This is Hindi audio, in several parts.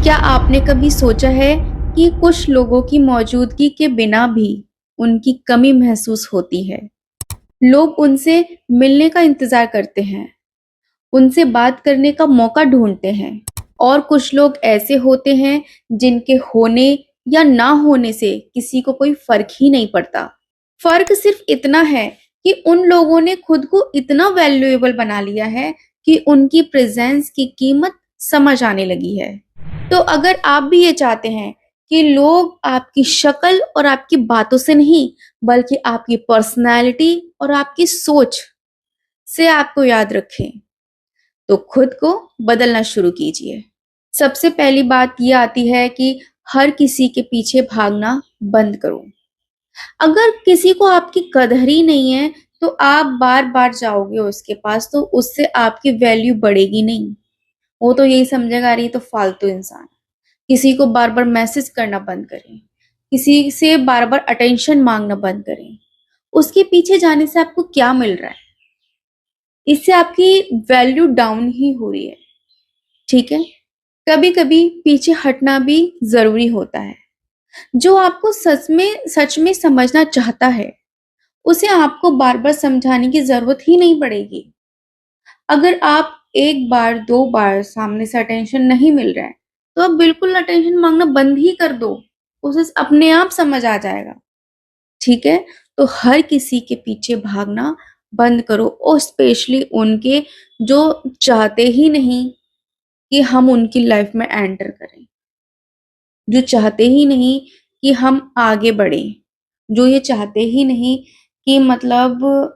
क्या आपने कभी सोचा है कि कुछ लोगों की मौजूदगी के बिना भी उनकी कमी महसूस होती है? लोग उनसे मिलने का इंतज़ार करते हैं, उनसे बात करने का मौका ढूँढते हैं और कुछ लोग ऐसे होते हैं जिनके होने या ना होने से किसी को कोई फ़र्क ही नहीं पड़ता। फ़र्क सिर्फ़ इतना है कि उन लोगों ने खुद को इतना वैल्यूएबल बना लिया है कि उनकी प्रेज़ेंस की कीमत समझ आने लगी है। तो अगर आप भी ये चाहते हैं कि लोग आपकी शक्ल और आपकी बातों से नहीं, बल्कि आपकी पर्सनैलिटी और आपकी सोच से आपको याद रखें, तो खुद को बदलना शुरू कीजिए। सबसे पहली बात ये आती है कि हर किसी के पीछे भागना बंद करो। अगर किसी को आपकी कदर ही नहीं है, तो आप बार-बार जाओगे उसके पास, तो उससे आपकी वैल्यू बढ़ेगी नहीं। वो तो यही समझेगा, अरे ये तो फालतू इंसान है। किसी को बार-बार मैसेज करना बंद करें। किसी से बार-बार अटेंशन माँगना बंद करें। उसके पीछे जाने से आपको क्या मिल रहा है? इससे आपकी वैल्यू डाउन ही हो रही है, ठीक है? कभी-कभी पीछे हटना भी ज़रूरी होता है। जो आपको सच में समझना चाहता है, उसे आपको बार-बार समझाने की ज़रूरत ही नहीं पड़ेगी। अगर आप 1 बार, 2 बार सामने से अटेंशन नहीं मिल रहा है, तो आप बिल्कुल अटेंशन माँगना बंद ही कर दो। उसे अपने आप समझ आ जाएगा, ठीक है? तो हर किसी के पीछे भागना बंद करो और स्पेशली उनके जो चाहते ही नहीं कि हम उनकी लाइफ में एंटर करें, जो चाहते ही नहीं कि हम आगे बढ़ें, जो ये चाहते ही नहीं कि मतलब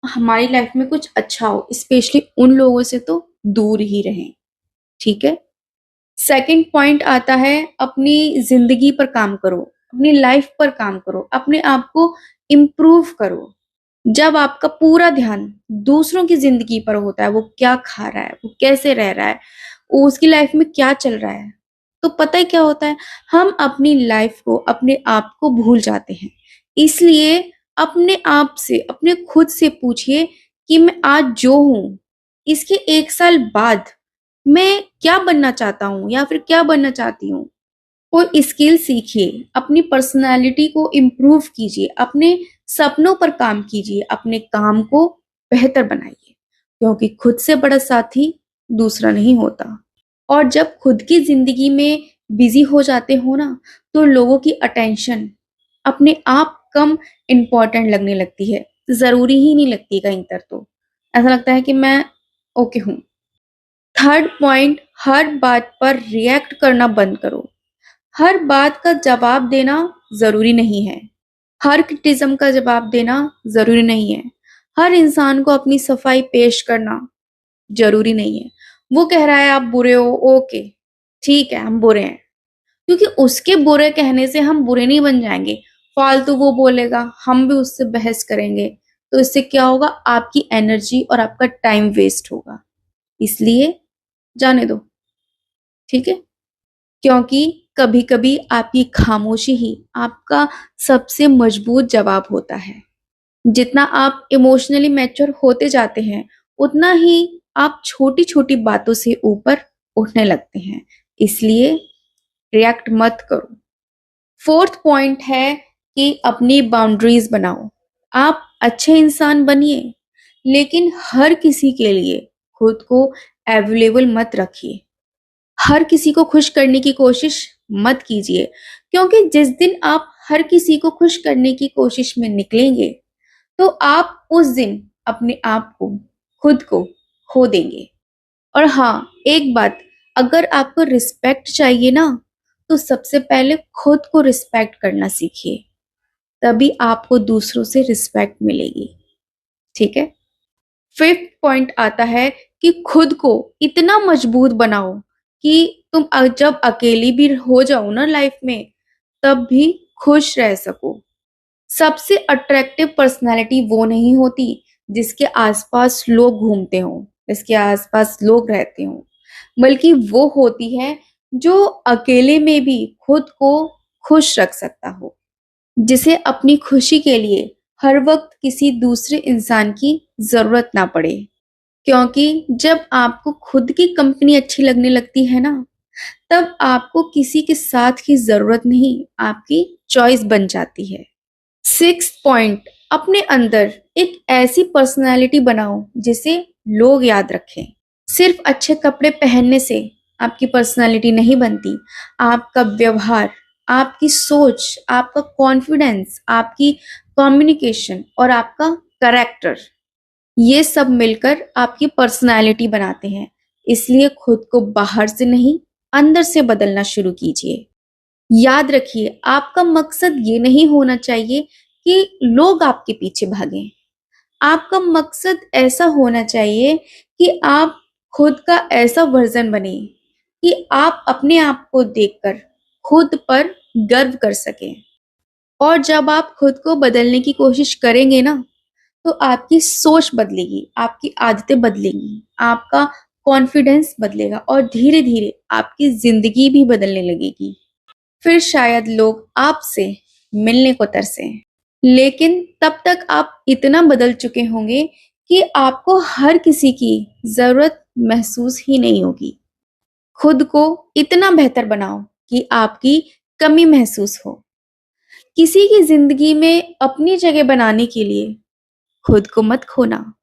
हमारी लाइफ में कुछ अच्छा हो, स्पेशली उन लोगों से तो दूर ही रहें, ठीक है? सेकंड पॉइंट आता है, अपनी ज़िंदगी पर काम करो, अपनी लाइफ पर काम करो, अपने आप को इम्प्रूव करो। जब आपका पूरा ध्यान दूसरों की ज़िंदगी पर होता है, वो क्या खा रहा है, वो कैसे रह रहा है, उसकी लाइफ में क्या चल रहा है, तो पता है क्या होता है? हम अपनी लाइफ को, अपने आप को भूल जाते हैं। इसलिए अपने आप से, अपने खुद से पूछिए कि मैं आज जो हूँ, इसके 1 साल बाद मैं क्या बनना चाहता हूँ या फिर क्या बनना चाहती हूँ? कोई स्किल सीखिए, अपनी पर्सनैलिटी को इम्प्रूव कीजिए, अपने सपनों पर काम कीजिए, अपने काम को बेहतर बनाइए, क्योंकि खुद से बड़ा साथी दूसरा नहीं होता। और जब खुद की ज़िंदगी में बिज़ी हो जाते हो ना, तो लोगों की अटेंशन अपने आप कम इम्पोर्टेंट लगने लगती है, ज़रूरी ही नहीं लगती कहीं तर तो। ऐसा लगता है कि मैं ओके हूँ। थर्ड पॉइंट, हर बात पर रिएक्ट करना बंद करो। हर बात का जवाब देना ज़रूरी नहीं है। हर क्रिटिसिज़्म का जवाब देना ज़रूरी नहीं है। हर इंसान को अपनी सफाई पेश करना ज़रूरी नहीं है। वो कह रहा है आप बुरे हो, ओके, ठीक है हम बुरे हैं। क्योंकि उसके बुरे कहने से हम बुरे नहीं बन जाएँगे। फालतू वो बोलेगा, हम भी उससे बहस करेंगे, तो इससे क्या होगा, आपकी एनर्जी और आपका टाइम वेस्ट होगा। इसलिए जाने दो, ठीक है? क्योंकि कभी-कभी आपकी खामोशी ही आपका सबसे मजबूत जवाब होता है। जितना आप इमोशनली मैच्योर होते जाते हैं, उतना ही आप छोटी-छोटी बातों से ऊपर उठने लगते हैं। इसलिए रिएक्ट मत करो। फोर्थ पॉइंट है कि अपनी बाउंड्रीज़ बनाओ। आप अच्छे इंसान बनिए, लेकिन हर किसी के लिए खुद को अवेलेबल मत रखिए। हर किसी को खुश करने की कोशिश मत कीजिए, क्योंकि जिस दिन आप हर किसी को खुश करने की कोशिश में निकलेंगे, तो आप उस दिन अपने आप को, खुद को खो देंगे। और हाँ, एक बात, अगर आपको रिस्पेक्ट चाहिए ना, तो सबसे पहले खुद को रिस्पेक्ट करना सीखिए, तभी आपको दूसरों से रिस्पेक्ट मिलेगी, ठीक है? फिफ्थ पॉइंट आता है कि खुद को इतना मजबूत बनाओ कि तुम जब अकेली भी हो जाओ ना लाइफ में, तब भी खुश रह सको। सबसे अट्रैक्टिव पर्सनैलिटी वो नहीं होती जिसके आसपास लोग घूमते हों, जिसके आसपास लोग रहते हों, बल्कि वो होती है जो अकेले में भी खुद को खुश रख सकता हो, जिसे अपनी खुशी के लिए हर वक्त किसी दूसरे इंसान की ज़रूरत ना पड़े। क्योंकि जब आपको खुद की कंपनी अच्छी लगने लगती है ना, तब आपको किसी के साथ की जरूरत नहीं, आपकी चॉइस बन जाती है। 6 पॉइंट, अपने अंदर एक ऐसी पर्सनालिटी बनाओ जिसे लोग याद रखें। सिर्फ अच्छे कपड़े पहनने से आपकी पर्सनालिटी नहीं बनती। आपका व्यवहार, आपकी सोच, आपका कॉन्फिडेंस, आपकी कम्युनिकेशन और आपका करेक्टर, ये सब मिलकर आपकी पर्सनालिटी बनाते हैं। इसलिए खुद को बाहर से नहीं, अंदर से बदलना शुरू कीजिए। याद रखिए, आपका मकसद ये नहीं होना चाहिए कि लोग आपके पीछे भागें। आपका मकसद ऐसा होना चाहिए कि आप खुद का ऐसा वर्जन बने कि आप अपने आप को देखकर खुद पर गर्व कर सकें। और जब आप खुद को बदलने की कोशिश करेंगे ना, तो आपकी सोच बदलेगी, आपकी आदतें बदलेंगी, आपका कॉन्फिडेंस बदलेगा और धीरे धीरे आपकी जिंदगी भी बदलने लगेगी। फिर शायद लोग आपसे मिलने को तरसें। लेकिन तब तक आप इतना बदल चुके होंगे कि आपको हर किसी की जरूरत महसूस ही नहीं होगी। खुद को इतना बेहतर बनाओ कि आपकी कमी महसूस हो। किसी की जिंदगी में अपनी जगह बनाने के लिए खुद को मत खोना।